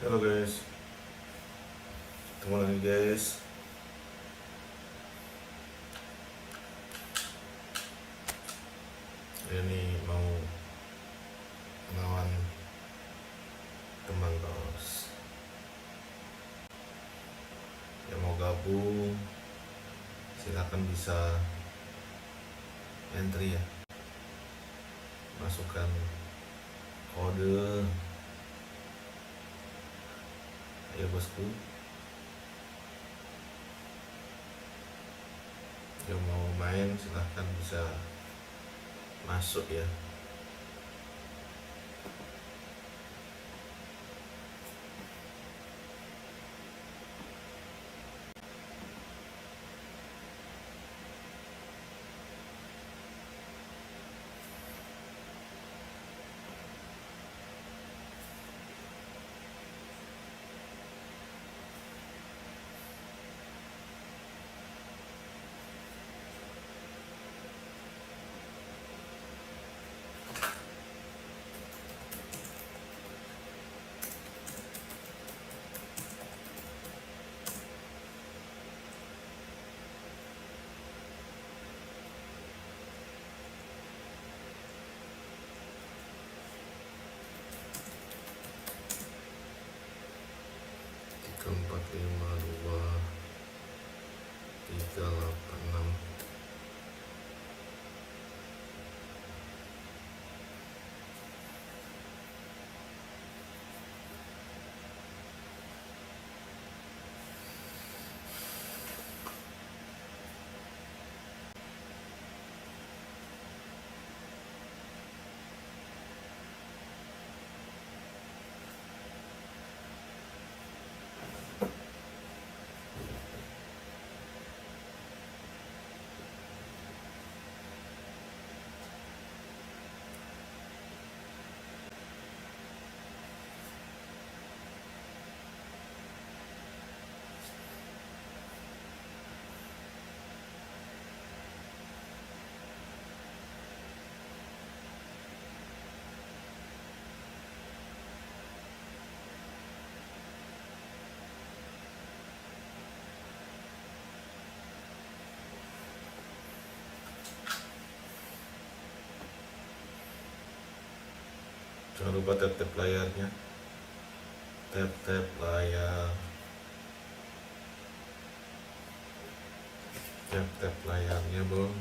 Halo guys, ketemu lagi guys. Ini mau kenalan teman terus yang mau gabung, silakan bisa entry ya, masukkan kode. Ayo bosku, yang mau main silahkan bisa masuk ya. Tiga empat lima dua tiga delapan enam. Jangan lupa tap-tap layarnya, tap-tap layar, tap-tap layarnya bang.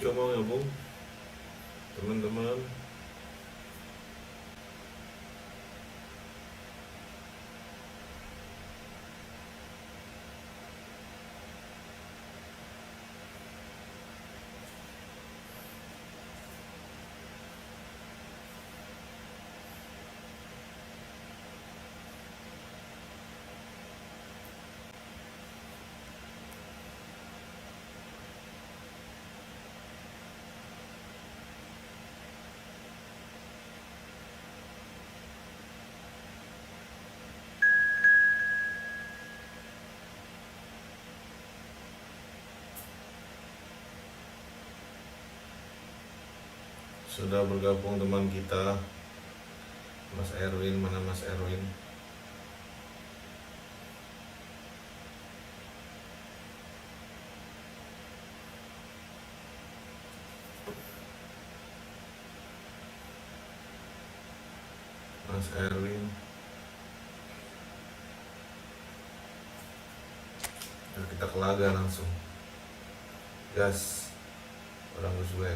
Gak mau gabung teman-teman? Sudah bergabung teman kita, Mas Erwin. Mana Mas Erwin? Mas Erwin. Dan kita ke laga langsung. Gas. Orang gue.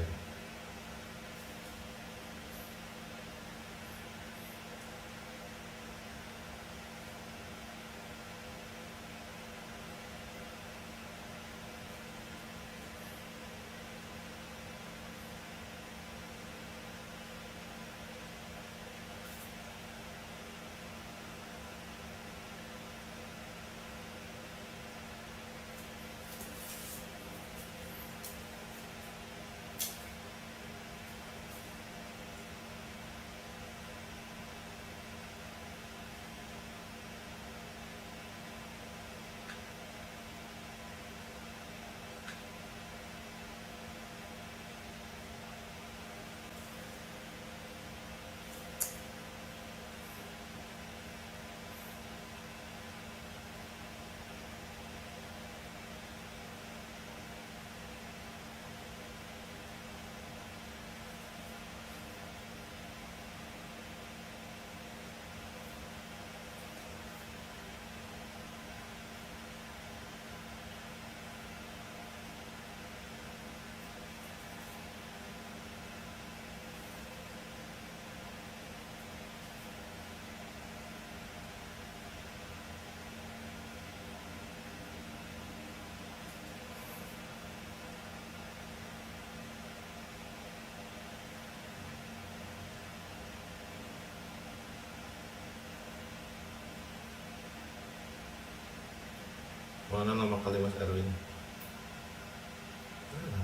Mana nama kali Mas Erwin?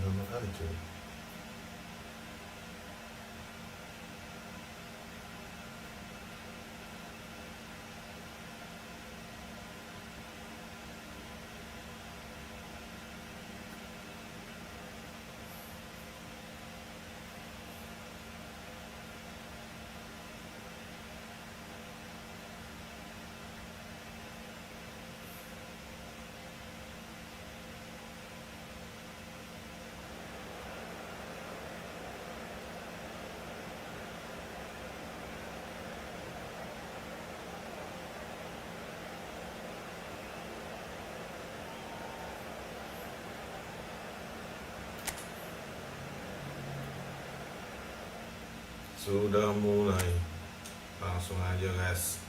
Nama kali cuy. Sudah mulai. Langsung aja guys.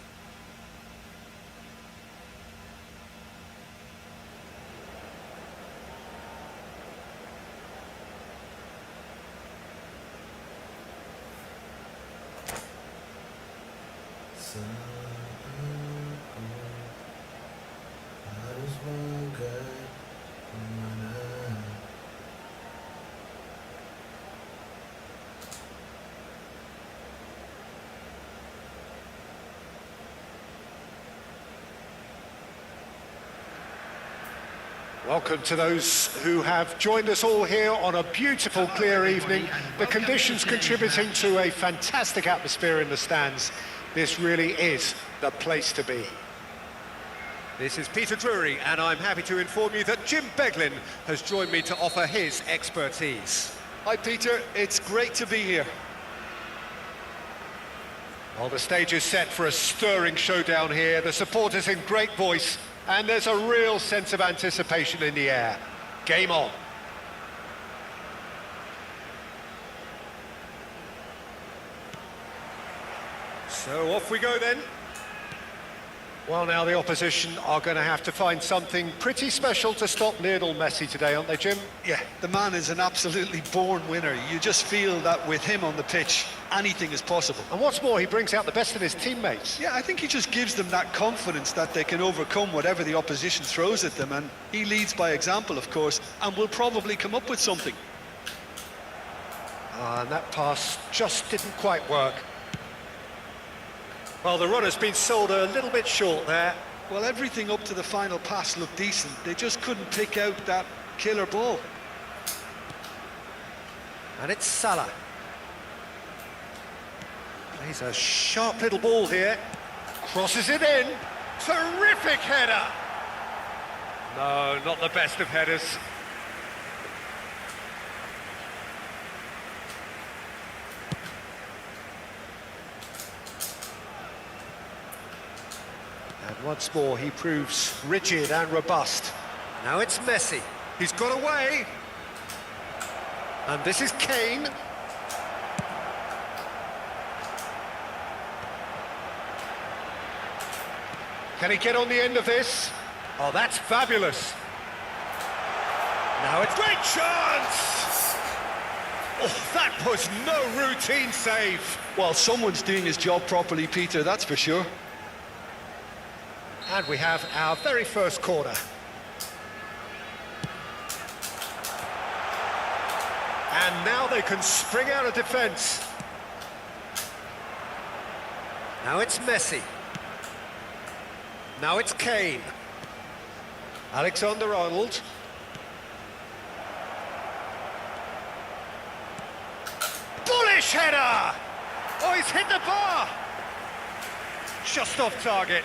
Harus bagaimana? Welcome to those who have joined us all here on a beautiful, clear evening. The conditions contributing to a fantastic atmosphere in the stands. This really is the place to be. This is Peter Drury, and I'm happy to inform you that Jim Beglin has joined me to offer his expertise. Hi Peter, it's great to be here. Well, the stage is set for a stirring showdown here. The supporters in great voice, and there's a real sense of anticipation in the air. Game on. So off we go then. Well, now the opposition are going to have to find something pretty special to stop Lionel Messi today, aren't they, Jim? Yeah, the man is an absolutely born winner. You just feel that with him on the pitch, anything is possible. And what's more, he brings out the best of his teammates. Yeah, I think he just gives them that confidence that they can overcome whatever the opposition throws at them, and he leads by example, of course, and will probably come up with something. And that pass just didn't quite work. Well, the run has been sold a little bit short there. Well, everything up to the final pass looked decent. They just couldn't pick out that killer ball. And it's Salah. Plays a sharp little ball here. Crosses it in. Terrific header. No, not the best of headers. And once more he proves rigid and robust. Now it's Messi. He's got away. And this is Kane. Can he get on the end of this? Oh, that's fabulous. Now it's great chance. Oh, that was no routine save. Well, someone's doing his job properly, Peter, that's for sure. And we have our very first corner. And now they can spring out of defence. Now it's Messi. Now it's Kane. Alexander-Arnold. Bullish header! Oh, he's hit the bar! Just off target.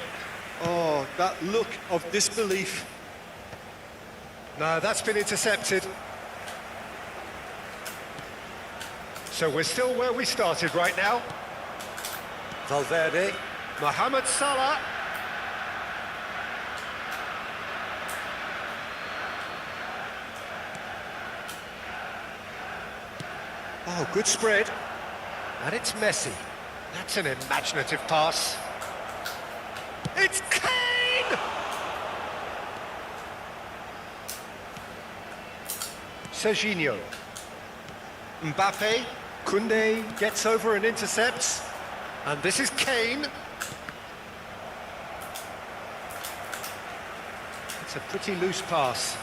Oh, that look of disbelief. No, that's been intercepted. So we're still where we started right now. Valverde. Mohamed Salah. Oh, good spread. And it's Messi. That's an imaginative pass. It's Kane! Serginho. Mbappe. Koundé gets over and intercepts. And this is Kane. It's a pretty loose pass.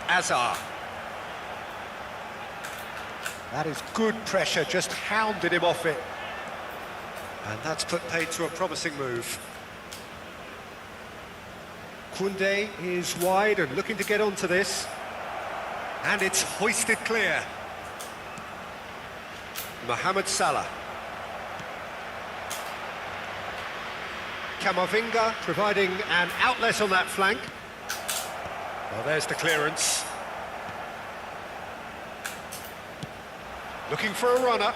Azar. That is good pressure, just hounded him off it. And that's put paid to a promising move. Koundé is wide and looking to get onto this. And it's hoisted clear. Mohamed Salah. Camavinga providing an outlet on that flank. Well, there's the clearance. Looking for a runner.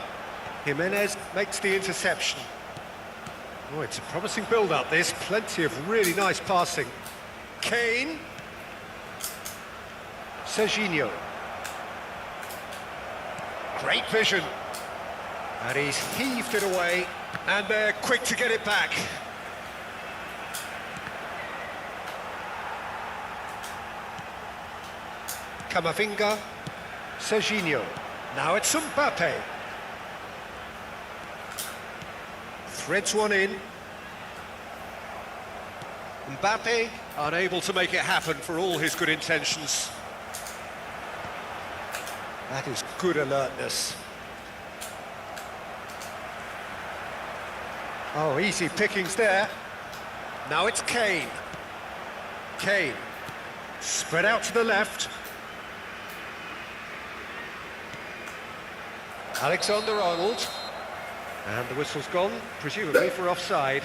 Jimenez makes the interception. Oh, it's a promising build-up, this. Plenty of really nice passing. Kane. Serginho. Great vision. And he's heaved it away. And they're quick to get it back. Camavinga. Serginho. Now it's Mbappe. Threads one in. Mbappe unable to make it happen for all his good intentions. That is good alertness. Oh, easy pickings there. Now it's Kane. Kane. Spread out to the left. Alexander-Arnold. And the whistle's gone, presumably for offside.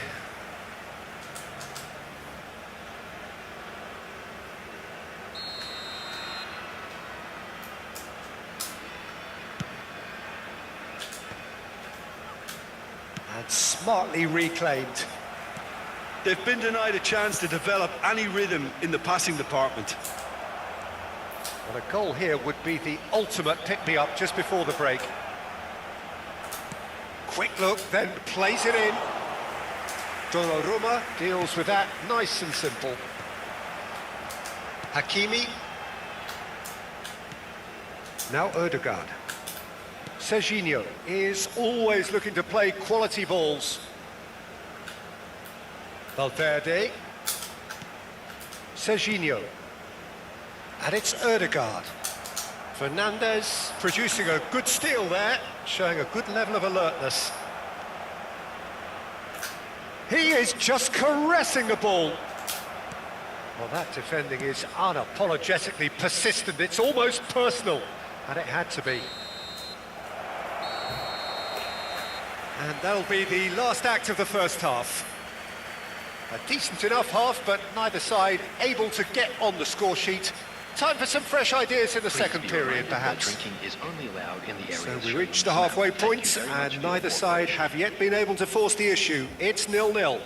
And smartly reclaimed. They've been denied a chance to develop any rhythm in the passing department. Well, a goal here would be the ultimate pick-me-up just before the break. Quick look, then plays it in. Donnarumma deals with that nice and simple. Hakimi. Now Ødegaard. Serginho is always looking to play quality balls. Valverde. Serginho. And it's Ødegaard. Fernandes producing a good steal there, showing a good level of alertness. He is just caressing the ball. Well, that defending is unapologetically persistent. It's almost personal, and it had to be. And that'll be the last act of the first half. A decent enough half, but neither side able to get on the score sheet. Time for some fresh ideas in the second period, perhaps. Drinking is only allowed in the So areas we shown reached the on this halfway map. Thank point, you very much and for your neither side cooperation. have yet been able to force the issue. It's 0-0.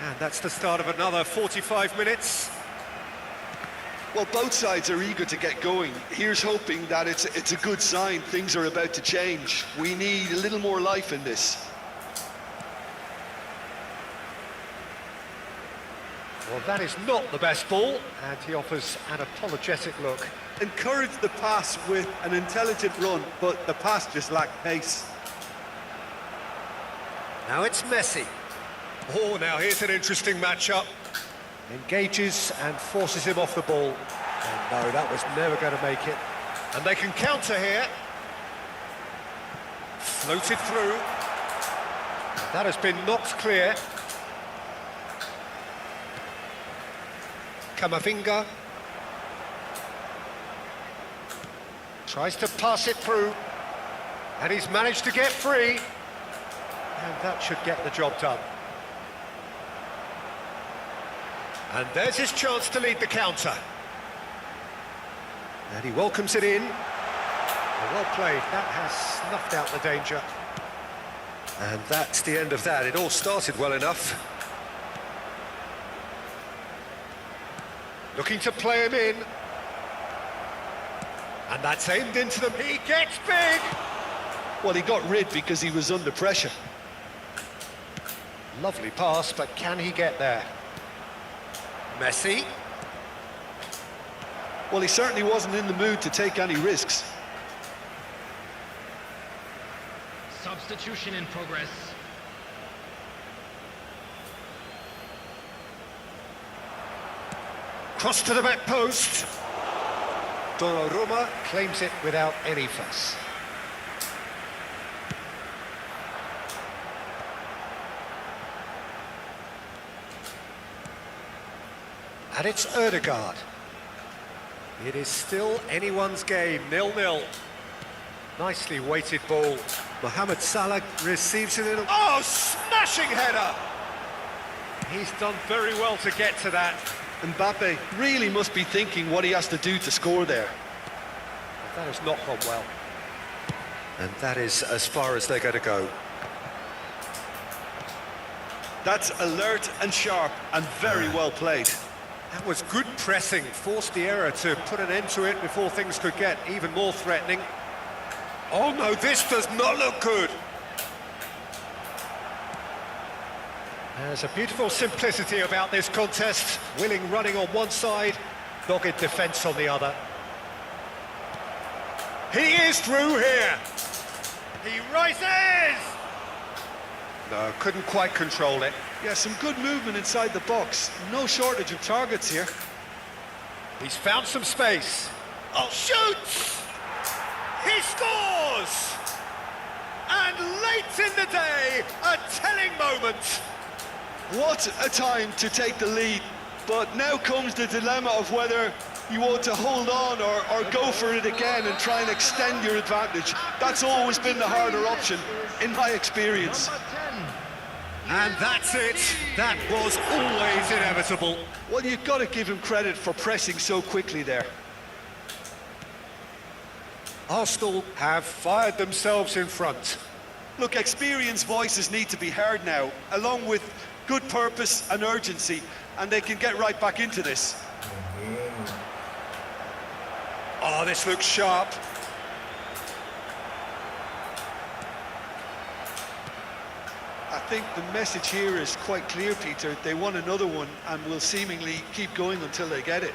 And that's the start of another 45 minutes. Well, both sides are eager to get going. Here's hoping that it's a good sign. Things are about to change. We need a little more life in this. Well, that is not the best ball, and he offers an apologetic look. Encourage the pass with an intelligent run, but the pass just lacked pace. Now it's Messi. Oh, now here's an interesting matchup. Engages and forces him off the ball. And no, that was never going to make it. And they can counter here. Floated through. That has been knocked clear. Camavinga. Tries to pass it through. And he's managed to get free. And that should get the job done. And there's his chance to lead the counter. And he welcomes it in. Well played. That has snuffed out the danger. And that's the end of that. It all started well enough. Looking to play him in. And that's aimed into them. He gets big! Well, he got rid because he was under pressure. Lovely pass, but can he get there? Messi. Well, he certainly wasn't in the mood to take any risks. Substitution in progress. Cross to the back post. Donnarumma claims it without any fuss. And it's Ødegaard. It is still anyone's game, 0-0. Nicely weighted ball. Mohamed Salah receives it in. Oh, smashing header! He's done very well to get to that. Mbappe really must be thinking what he has to do to score there. That has not gone well. And that is as far as they're going to go. That's alert and sharp and very well played. That was good pressing, forced the error to put an end to it before things could get even more threatening. Oh no, this does not look good. There's a beautiful simplicity about this contest. Willing running on one side, dogged defence on the other. He is through here. He rises! No, couldn't quite control it. Yeah, some good movement inside the box. No shortage of targets here. He's found some space. Oh, shoots! He scores! And late in the day, a telling moment. What a time to take the lead. But now comes the dilemma of whether you want to hold on or go for it again and try and extend your advantage. That's always been the harder option, in my experience. And that's it. That was always inevitable. Well, you've got to give him credit for pressing so quickly there. Arsenal have fired themselves in front. Look, experienced voices need to be heard now, along with good purpose and urgency, and they can get right back into this. Oh, this looks sharp. I think the message here is quite clear, Peter. They want another one and will seemingly keep going until they get it.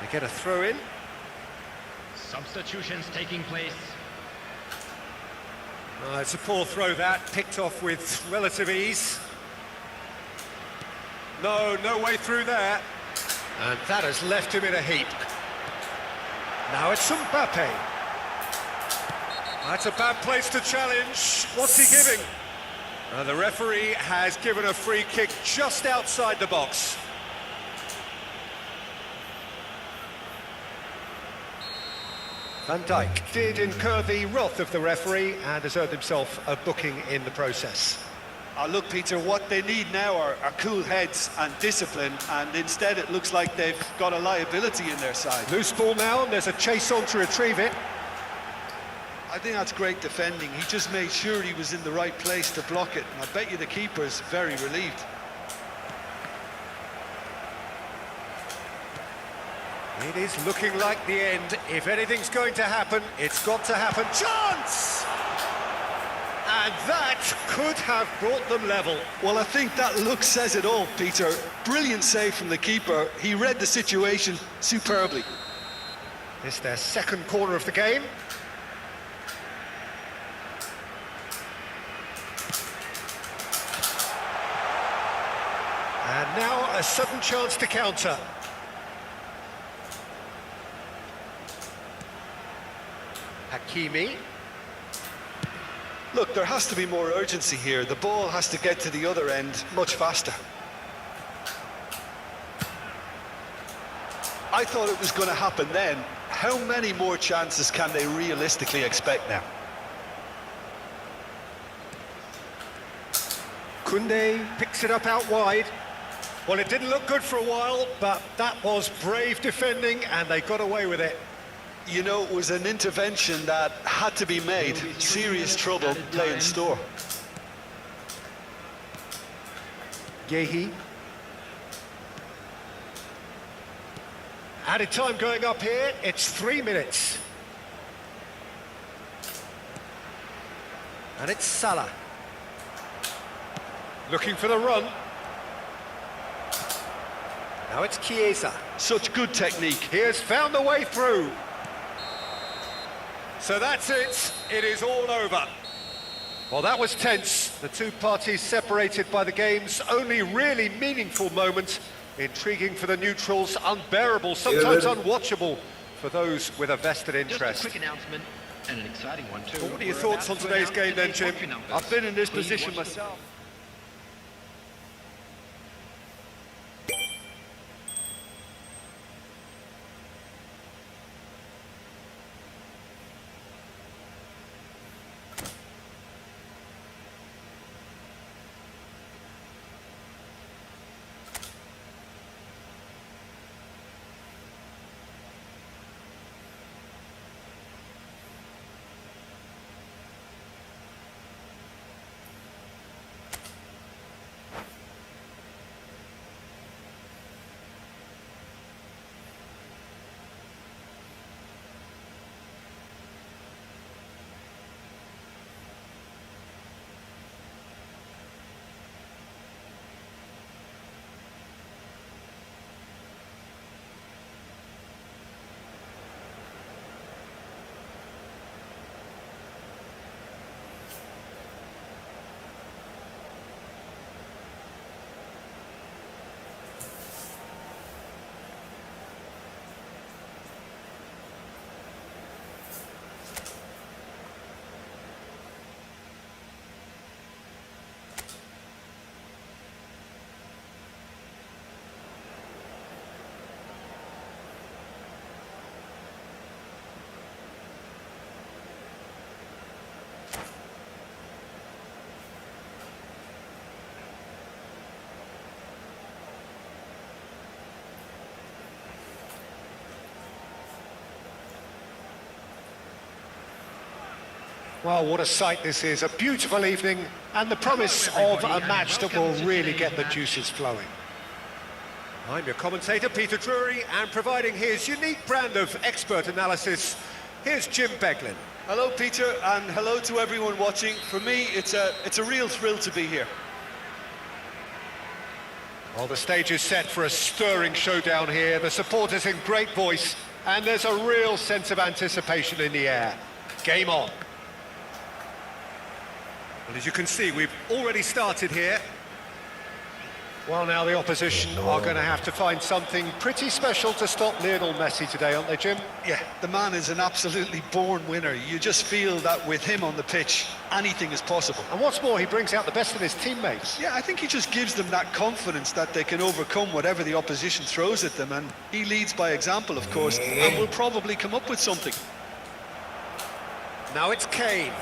They get a throw in. Substitutions taking place. It's a poor throw that, picked off with relative ease. No way through there. And that has left him in a heap. Now it's Mbappe. That's a bad place to challenge. What's he giving? The referee has given a free kick just outside the box. Van Dijk did incur the wrath of the referee and has earned himself a booking in the process. Look, Peter, what they need now are cool heads and discipline, and instead it looks like they've got a liability in their side. Loose ball now, and there's a chase on to retrieve it. I think that's great defending. He just made sure he was in the right place to block it. And I bet you the keeper's very relieved. It is looking like the end. If anything's going to happen, it's got to happen. Chance! And that could have brought them level. Well, I think that look says it all, Peter. Brilliant save from the keeper. He read the situation superbly. It's their second corner of the game. And now a sudden chance to counter. Hakimi. Look, there has to be more urgency here. The ball has to get to the other end much faster. I thought it was going to happen then. How many more chances can they realistically expect now? Koundé picks it up out wide. Well, it didn't look good for a while, but that was brave defending, and they got away with it. You know, it was an intervention that had to be made. Serious trouble lay in store. Yehi. Added time going up here, it's 3 minutes. And it's Salah. Looking for the run. Now it's Chiesa. Such good technique. He has found the way through. So that's it. It is all over. Well, that was tense. The two parties separated by the game's only really meaningful moment. Intriguing for the neutrals, unbearable, sometimes unwatchable for those with a vested interest. Just a quick announcement, and an exciting one too. What are your thoughts on today's game then, Jim? I've been in this position myself. Well, what a sight this is. A beautiful evening and the promise of a match that will really get the juices flowing. I'm your commentator, Peter Drury, and providing his unique brand of expert analysis, here's Jim Beglin. Hello, Peter, and hello to everyone watching. For me, it's a real thrill to be here. Well, the stage is set for a stirring showdown here. The supporters in great voice, and there's a real sense of anticipation in the air. Game on. Well, as you can see, we've already started here. Well, now the opposition are going to have to find something pretty special to stop Lionel Messi today, aren't they, Jim? Yeah, the man is an absolutely born winner. You just feel that with him on the pitch, anything is possible. And what's more, he brings out the best in his teammates. Yeah, I think he just gives them that confidence that they can overcome whatever the opposition throws at them, and he leads by example, of course, and will probably come up with something. Now it's Kane.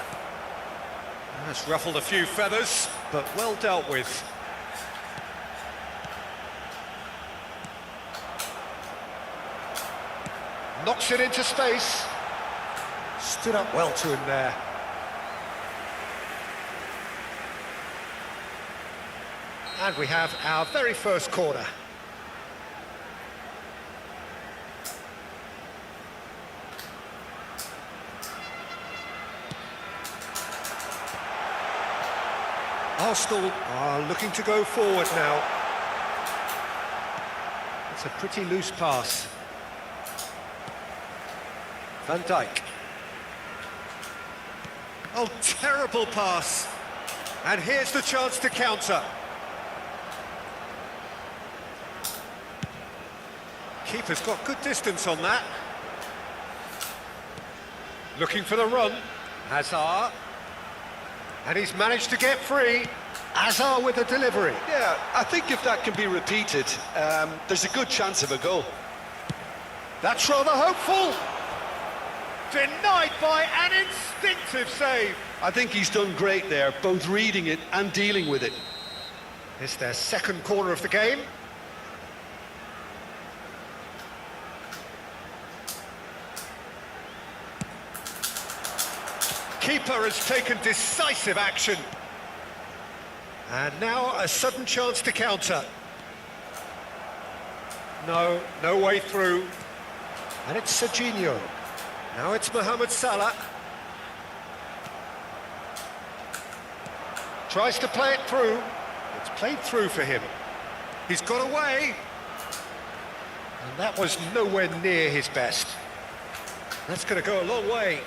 That's ruffled a few feathers, but well dealt with. Knocks it into space. Stood up well to him there. And we have our very first corner. Arsenal are looking to go forward now. It's a pretty loose pass. Van Dijk. Oh, terrible pass. And here's the chance to counter. Keeper's got good distance on that. Looking for the run. Hazard. And he's managed to get free. Hazard with the delivery. Yeah, I think if that can be repeated, there's a good chance of a goal. That's rather hopeful. Denied by an instinctive save. I think he's done great there, both reading it and dealing with it. It's their second corner of the game. Keeper has taken decisive action. And now a sudden chance to counter. No way through. And it's Serginho. Now it's Mohamed Salah. Tries to play it through. It's played through for him. He's got away. And that was nowhere near his best. That's going to go a long way.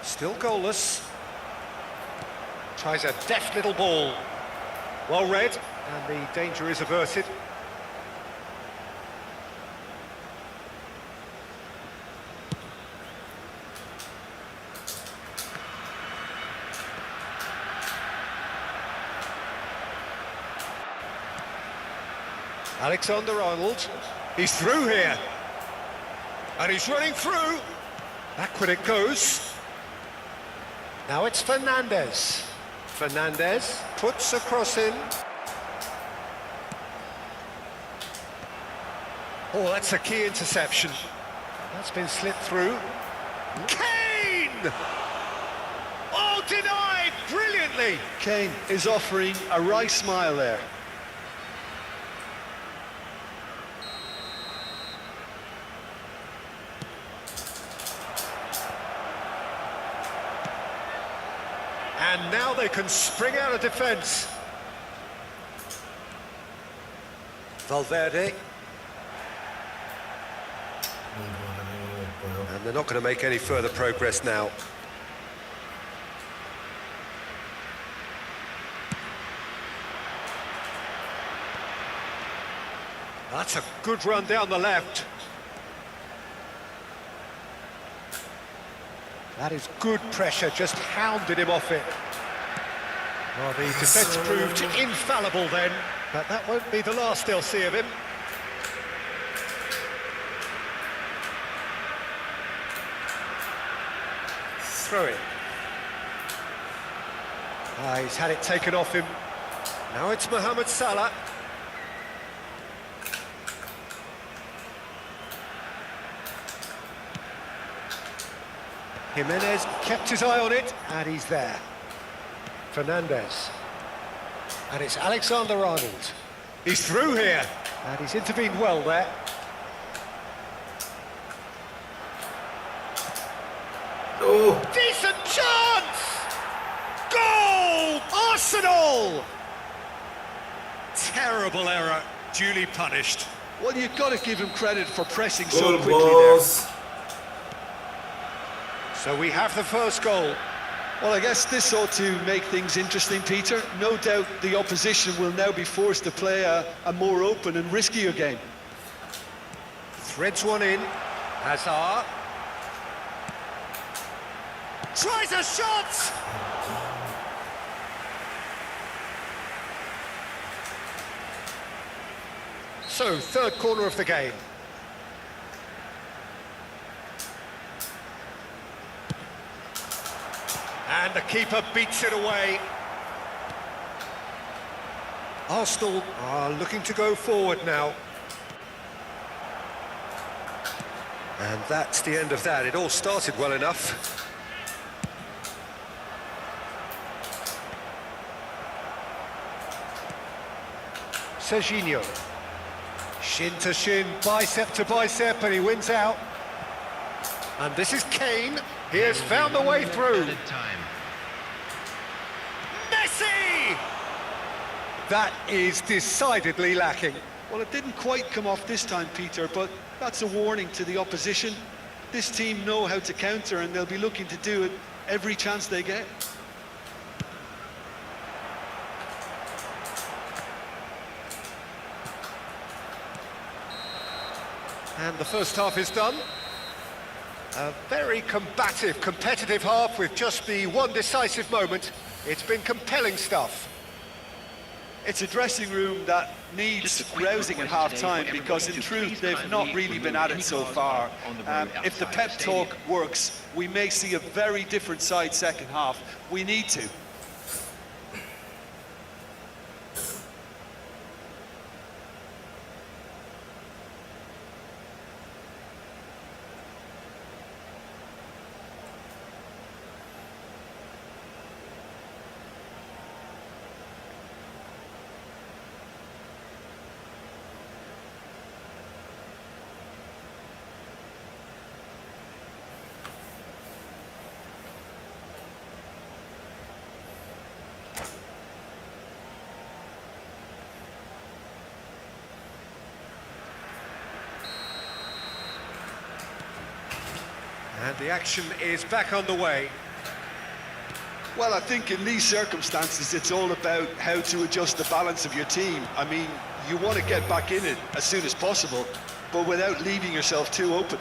Still goalless. Tries a deft little ball. Well read, and the danger is averted. Alexander-Arnold. He's through here. And he's running through. Backward it goes. Now it's Fernandes. Fernandes puts a cross in. Oh, that's a key interception. That's been slipped through. Kane! Oh, denied brilliantly. Kane is offering a wry smile there. And now they can spring out of defence. Valverde. And they're not going to make any further progress now. That's a good run down the left. That is good pressure, just hounded him off it. Well, the defence proved infallible then, but that won't be the last they'll see of him. Throw it. He's had it taken off him. Now it's Mohamed Salah. Jimenez kept his eye on it, and he's there. Fernandes. And it's Alexander-Arnold. He's through here, and he's intervened well there. Oh! Decent chance! Goal! Arsenal! Terrible error, duly punished. Well, you've got to give him credit for pressing so Goal, quickly boss. there. So we have the first goal. Well, I guess this ought to make things interesting, Peter. No doubt the opposition will now be forced to play a more open and riskier game. Threads one in. Hazard. Tries a shot! So, third corner of the game. And the keeper beats it away. Arsenal are looking to go forward now. And that's the end of that. It all started well enough. Serginho. Shin to shin, bicep to bicep, and he wins out. And this is Kane. He has found the way through. Added time. Messi! That is decidedly lacking. Well, it didn't quite come off this time, Peter, but that's a warning to the opposition. This team know how to counter, and they'll be looking to do it every chance they get. And the first half is done. A very combative, competitive half with just the one decisive moment. It's been compelling stuff. It's a dressing room that needs Just a quick rousing at request today half-time for because in everybody to truth please they've kindly not really been remove at any it so cars far. on the road If the outside pep the stadium. talk works, we may see a very different side second half. We need to. And the action is back on the way. Well, I think in these circumstances, it's all about how to adjust the balance of your team. I mean, you want to get back in it as soon as possible, but without leaving yourself too open.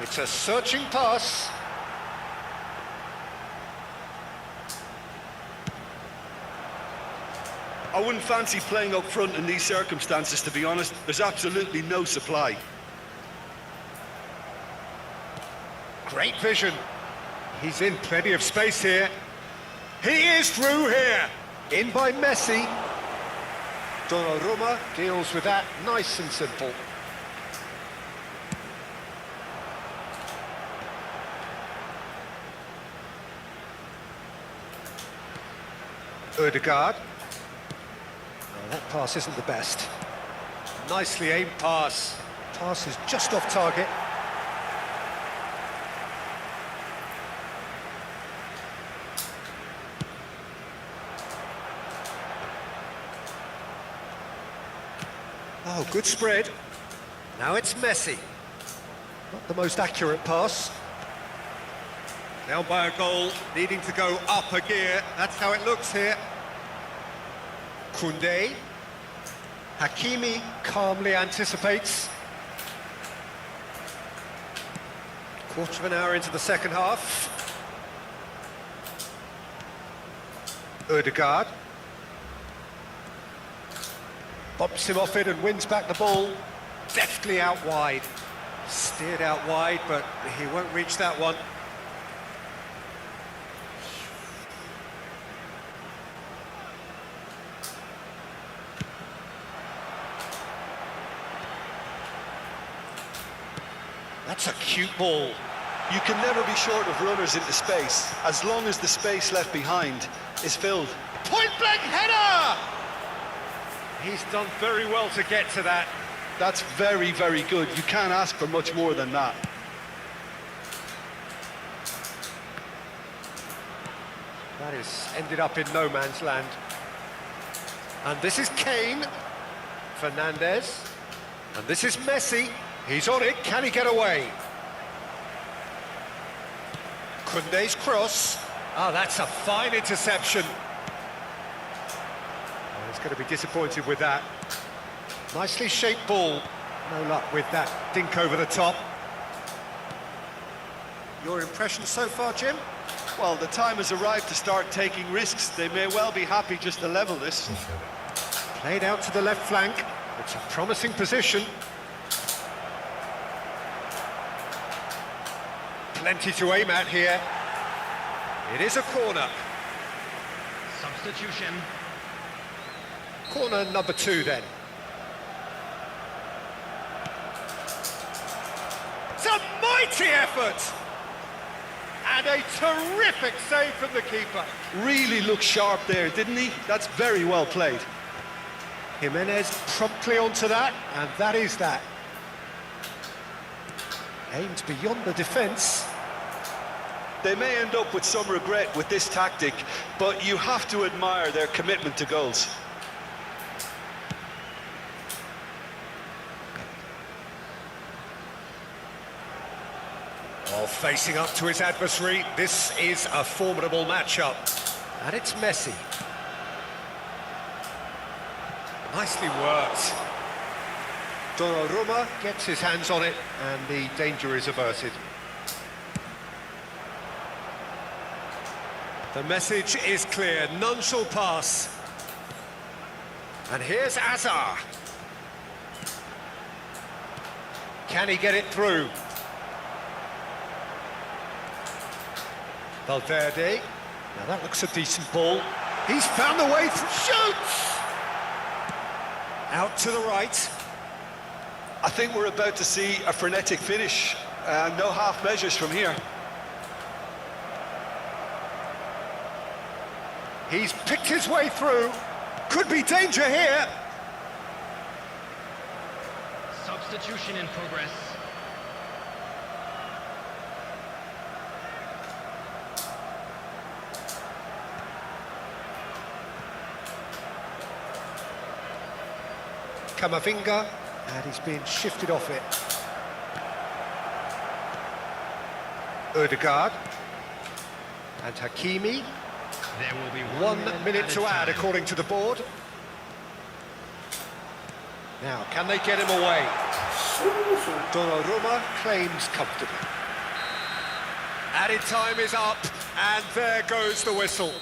It's a searching pass. I wouldn't fancy playing up front in these circumstances, to be honest. There's absolutely no supply. Great vision. He's in plenty of space here. He is through here. In by Messi. Donnarumma deals with that nice and simple. Ødegaard. Oh, that pass isn't the best. Nicely aimed pass. Pass is just off target. Oh, good spread. Now it's Messi. Not the most accurate pass. Down by a goal, needing to go up a gear. That's how it looks here. Koundé. Hakimi calmly anticipates. Quarter of an hour into the second half. Ødegaard. Bops him off it and wins back the ball. Deftly out wide. Steered out wide, but he won't reach that one. That's a cute ball. You can never be short of runners into space, as long as the space left behind is filled. Point-blank header! He's done very well to get to that. That's very, very good. You can't ask for much more than that. That is ended up in no man's land. And this is Kane. Fernandez. And this is Messi. He's on it. Can he get away? Koundé's cross. Oh, that's a fine interception. Oh, he's going to be disappointed with that. Nicely shaped ball. No luck with that dink over the top. Your impression so far, Jim? Well, the time has arrived to start taking risks. They may well be happy just to level this. Played out to the left flank. It's a promising position. Plenty to aim at here. It is a corner. Substitution. Corner number 2 then. It's a mighty effort! And a terrific save from the keeper. Really looked sharp there, didn't he? That's very well played. Jimenez promptly onto that, and that is that. Aimed beyond the defence. They may end up with some regret with this tactic, but you have to admire their commitment to goals. While facing up to his adversary, this is a formidable matchup. And it's Messi. Nicely worked. Donnarumma gets his hands on it, and the danger is averted. The message is clear, none shall pass. And here's Azar. Can he get it through? Valverde. Now that looks a decent ball. He's found the way through. Shoots! Out to the right. I think we're about to see a frenetic finish. No half measures from here. He's picked his way through. Could be danger here. Substitution in progress. Camavinga, and he's being shifted off it. Odegaard and Hakimi. There will be 1 minute to add, time. according to the board. Now, can they get him away? Donnarumma claims comfortably. Added time is up, and there goes the whistle.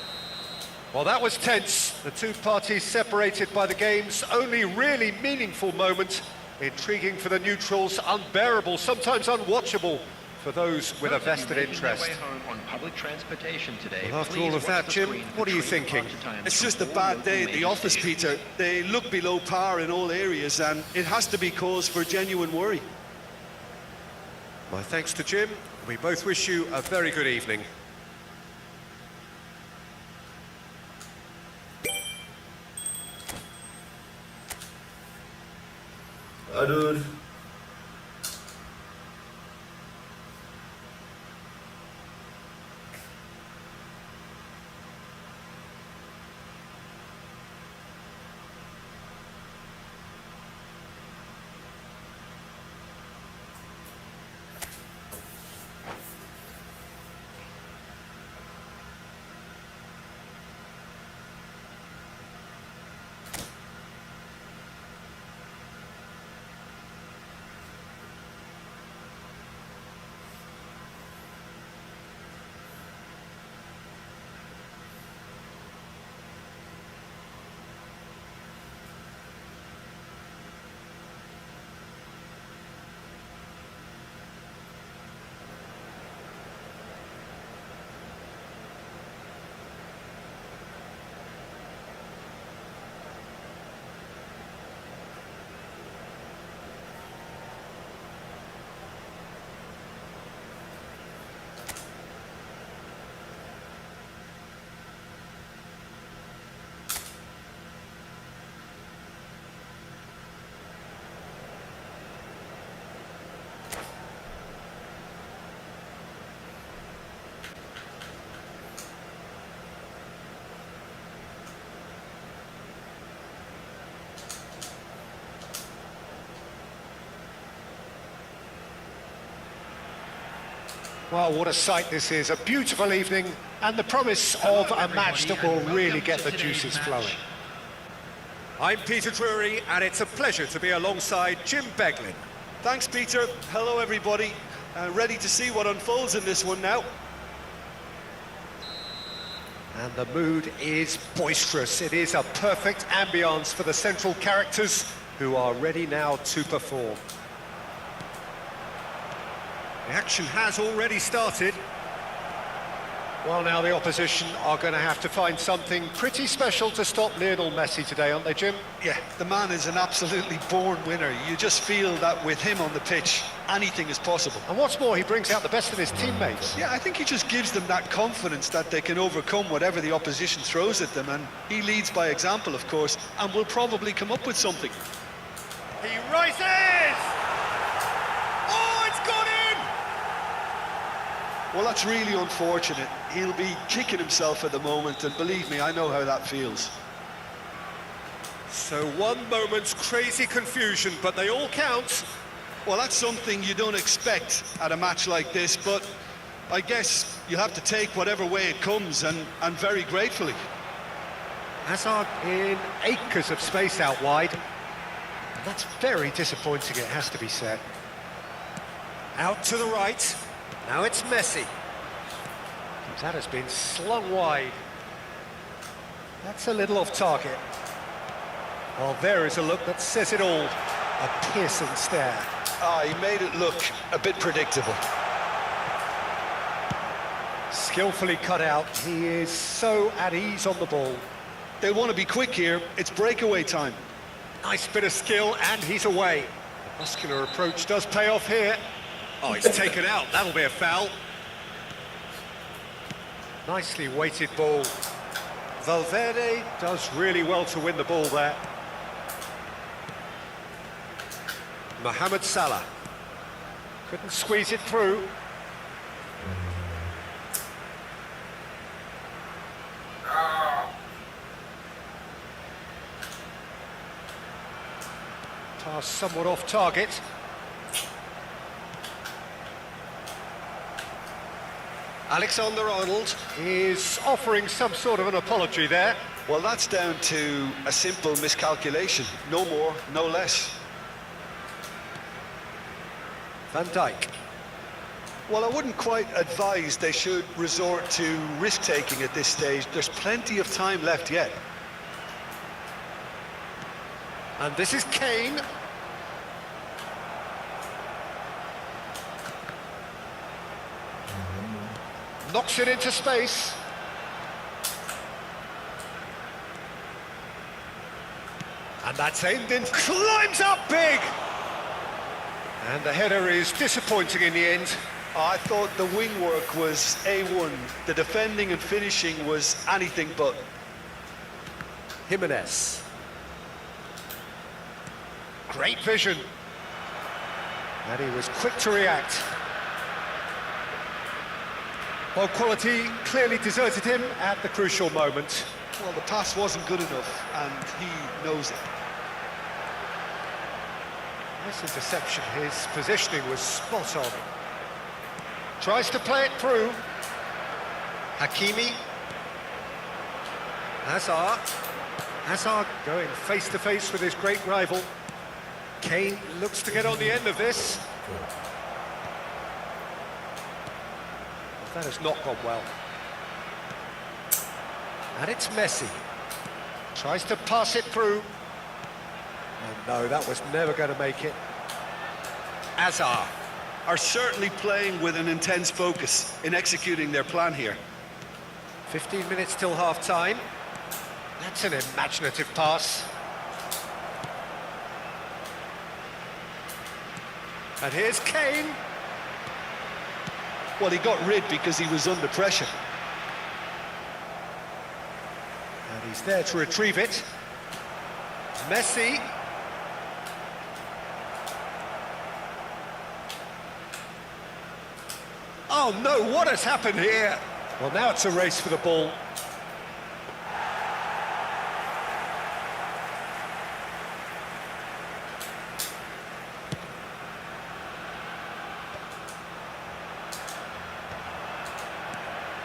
Well, that was tense. The two parties separated by the game's only really meaningful moment. Intriguing for the neutrals, unbearable, sometimes unwatchable for those with a vested interest. On public transportation today. Well, after all of that, Jim, what are you thinking? It's just a bad day at the office, Peter. They look below par in all areas, and it has to be cause for genuine worry. My thanks to Jim. We both wish you a very good evening. Aduh. Well, what a sight this is. A beautiful evening and the promise of a match that will really get the juices flowing. I'm Peter Drury, and it's a pleasure to be alongside Jim Beglin. Thanks, Peter. Hello, everybody. Ready to see what unfolds in this one now. And the mood is boisterous. It is a perfect ambience for the central characters who are ready now to perform. The action has already started. Well, now the opposition are going to have to find something pretty special to stop Lionel Messi today, aren't they, Jim? Yeah, the man is an absolutely born winner. You just feel that with him on the pitch, anything is possible. And what's more, he brings out the best in his teammates. Yeah, I think he just gives them that confidence that they can overcome whatever the opposition throws at them, and he leads by example, of course, and will probably come up with something. He rises! Oh, it's gone in! Well, that's really unfortunate. He'll be kicking himself at the moment, and believe me, I know how that feels. So one moment's crazy confusion, but they all count. Well, that's something you don't expect at a match like this, but I guess you'll have to take whatever way it comes, and very gratefully. Hazard in acres of space out wide. And that's very disappointing, it has to be said. Out to the right. Now it's Messi. That has been slung wide. That's a little off target. Well, there is a look that says it all. A piercing stare. He made it look a bit predictable. Skillfully cut out. He is so at ease on the ball. They'll want to be quick here. It's breakaway time. Nice bit of skill, and he's away. The muscular approach does pay off here. Oh, it's taken out. That'll be a foul. Nicely weighted ball. Valverde does really well to win the ball there. Mohamed Salah. Couldn't squeeze it through. Pass somewhat off target. Alexander-Arnold is offering some sort of an apology there. Well, that's down to a simple miscalculation. No more, no less. Van Dijk. Well, I wouldn't quite advise they should resort to risk-taking at this stage. There's plenty of time left yet. And this is Kane. Knocks it into space. And that's aimed in. Climbs up big! And the header is disappointing in the end. I thought the wing work was A1. The defending and finishing was anything but. Jimenez. Great vision. And he was quick to react. Well, quality clearly deserted him at the crucial moment. Well, the pass wasn't good enough, and he knows it. Nice interception. His positioning was spot on. Tries to play it through. Hakimi. Hazard. Hazard going face to face with his great rival. Kane looks to get on the end of this. That has not gone well. And it's Messi. Tries to pass it through. Oh no, that was never going to make it. Hazard. Are certainly playing with an intense focus in executing their plan here. 15 minutes till half-time. That's an imaginative pass. And here's Kane. Well, he got rid because he was under pressure. And he's there to retrieve it. Messi. Oh no, what has happened here? Well, now it's a race for the ball.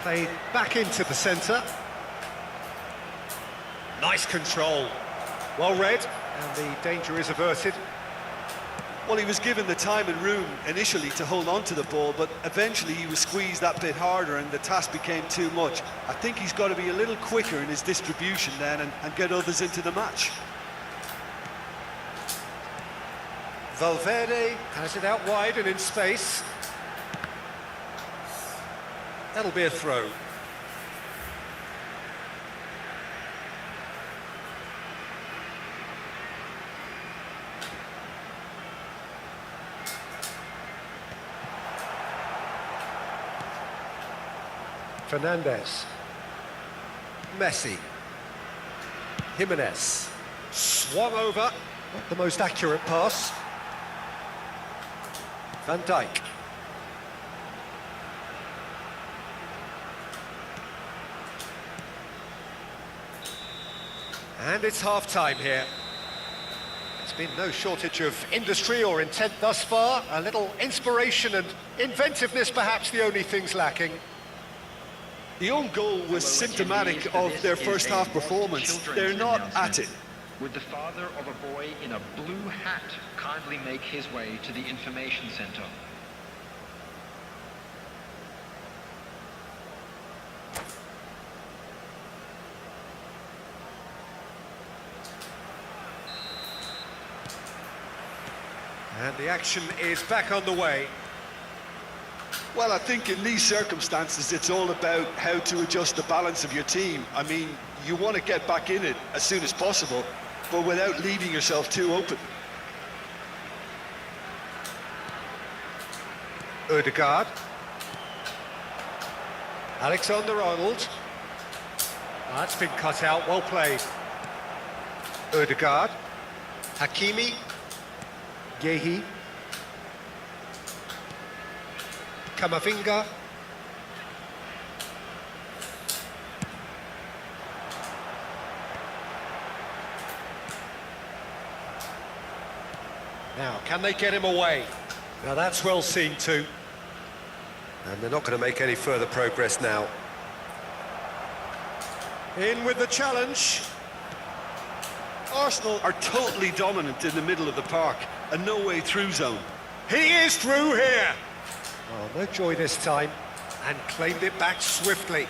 Played back into the centre. Nice control. Well read, and the danger is averted. Well, he was given the time and room initially to hold on to the ball, but eventually he was squeezed that bit harder and the task became too much. I think he's got to be a little quicker in his distribution then and get others into the match. Valverde has it out wide and in space. That'll be a throw. Fernandez. Messi. Jimenez. Swung over. Not the most accurate pass. Van Dijk. And it's half-time here. There's been no shortage of industry or intent thus far. A little inspiration and inventiveness, perhaps the only things lacking. The own goal was symptomatic of their first half performance. They're not at it. Would the father of a boy in a blue hat kindly make his way to the information center? And the action is back on the way. Well, I think in these circumstances, it's all about how to adjust the balance of your team. I mean, you want to get back in it as soon as possible, but without leaving yourself too open. Ødegaard. Alexander-Arnold. That's been cut out, well played. Ødegaard. Hakimi. Gehi. Kamavinga. Now, can they get him away? Now that's well seen too. And they're not going to make any further progress now. In with the challenge. Arsenal are totally dominant in the middle of the park, a no-way through zone. He is through here. Oh, no joy this time. And claimed it back swiftly.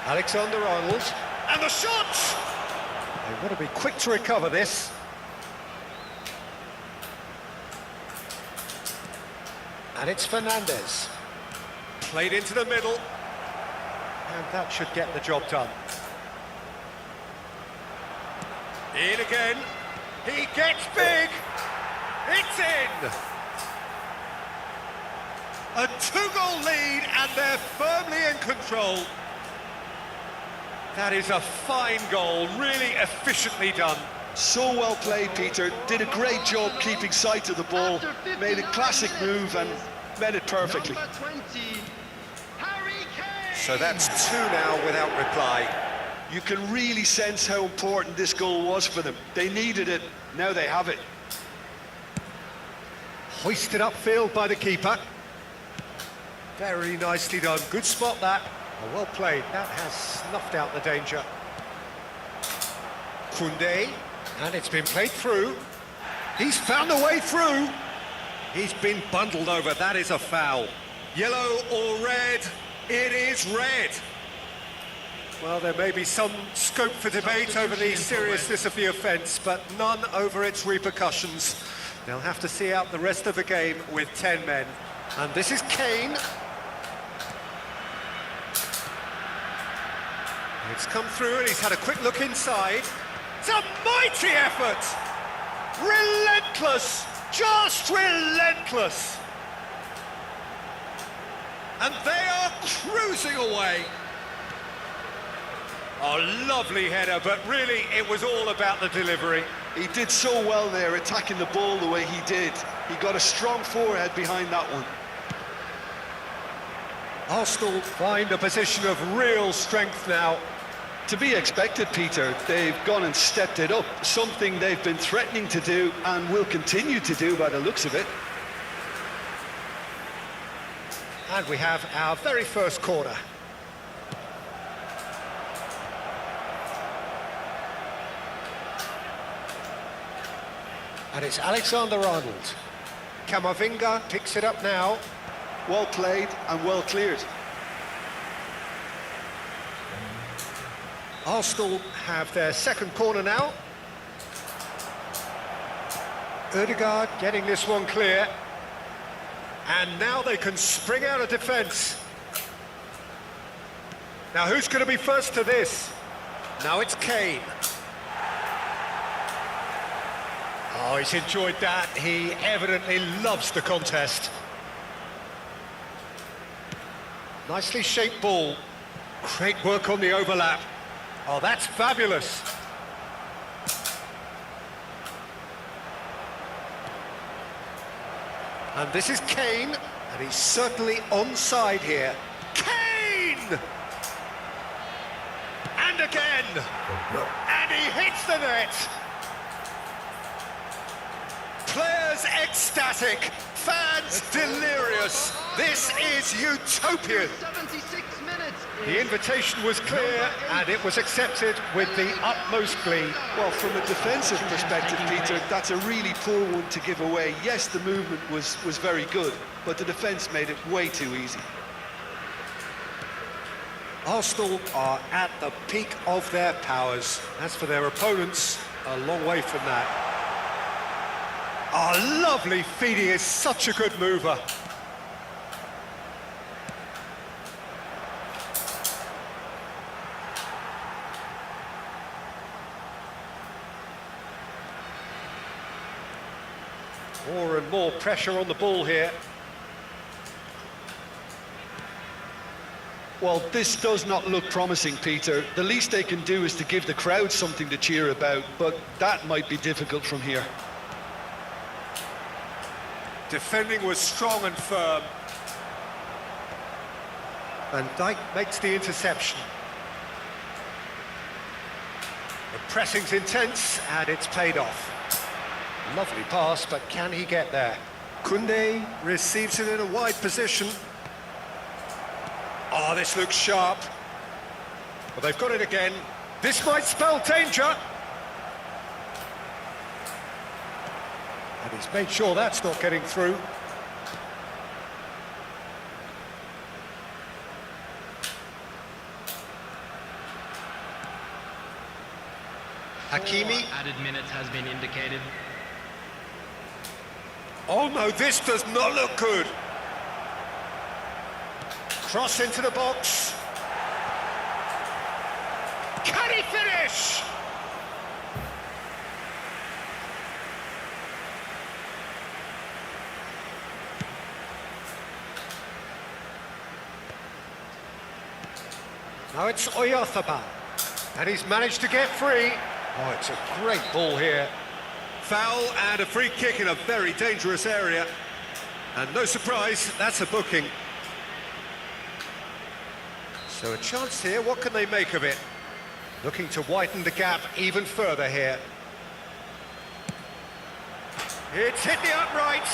Alexander-Arnold. And the shot! They want to be quick to recover this. And it's Fernandez. Played into the middle. And that should get the job done. In again. He gets big. It's in. A two-goal lead, and they're firmly in control. That is a fine goal, really efficiently done. So well played, Peter. Did a great job keeping sight of the ball. Made a classic move and met it perfectly. Number 20, Harry Kane! So that's two now without reply. You can really sense how important this goal was for them. They needed it, now they have it. Hoisted upfield by the keeper. Very nicely done. Good spot that. Oh, well played. That has snuffed out the danger. Koundé. And it's been played through. He's found a way through. He's been bundled over. That is a foul. Yellow or red? It is red. Well, there may be some scope for debate over the seriousness of the offence, but none over its repercussions. They'll have to see out the rest of the game with 10 men. And this is Kane. It's come through and he's had a quick look inside. It's a mighty effort! Relentless! Just relentless! And they are cruising away. A lovely header, but really it was all about the delivery. He did so well there, attacking the ball the way he did. He got a strong forehead behind that one. Arsenal find a position of real strength now. To be expected, Peter. They've gone and stepped it up, something they've been threatening to do and will continue to do by the looks of it. And we have our very first corner. And it's Alexander-Arnold. Kamavinga picks it up now. Well played and well cleared. Arsenal have their second corner now. Ødegaard getting this one clear. And now they can spring out of defence. Now who's going to be first to this? Now it's Kane. Oh, he's enjoyed that. He evidently loves the contest. Nicely shaped ball. Great work on the overlap. Oh, that's fabulous. And this is Kane, and he's certainly onside here. Kane! And again! And he hits the net! Players ecstatic, fans delirious. This is utopian. 76 minutes. The invitation was clear, and it was accepted with the utmost glee. Well, from a defensive perspective, Peter, that's a really poor one to give away. Yes, the movement was very good, but the defence made it way too easy. Arsenal are at the peak of their powers. As for their opponents, a long way from that. Oh, lovely feed. He is such a good mover. More and more pressure on the ball here. Well, this does not look promising, Peter. The least they can do is to give the crowd something to cheer about, but that might be difficult from here. Defending was strong and firm. Van Dijk makes the interception. The pressing's intense, and it's paid off. Lovely pass, but can he get there? Koundé receives it in a wide position. Oh, this looks sharp. But they've got it again. This might spell danger. And he's made sure that's not getting through. Hakimi. Added minutes has been indicated. Oh no, this does not look good. Cross into the box. Can he finish? Now it's Oyarzabal, and he's managed to get free. Oh, it's a great ball here. Foul and a free kick in a very dangerous area. And no surprise, that's a booking. So a chance here, what can they make of it? Looking to widen the gap even further here. It's hit the upright.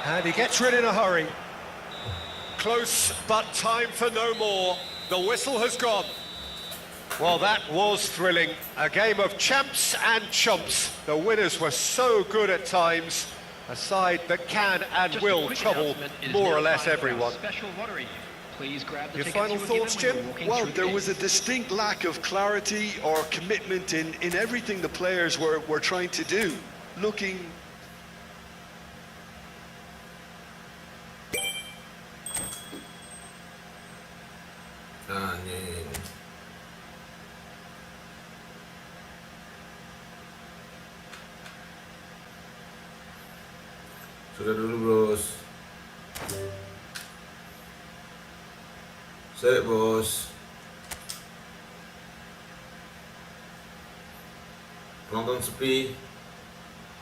And he gets rid in a hurry. Close, but time for no more. The whistle has gone. Well, that was thrilling. A game of champs and chumps. The winners were so good at times. A side that can and Just a will quick trouble announcement, it is more or now less time for our everyone. Special lottery. Please grab the Your tickets final you were given thoughts, when you Jim? were walking Well, through the there gate. was a distinct lack of clarity or commitment in everything the players were trying to do. Looking... Anjing. Sudah dulu, bros. Saya, bos. Penonton sepi.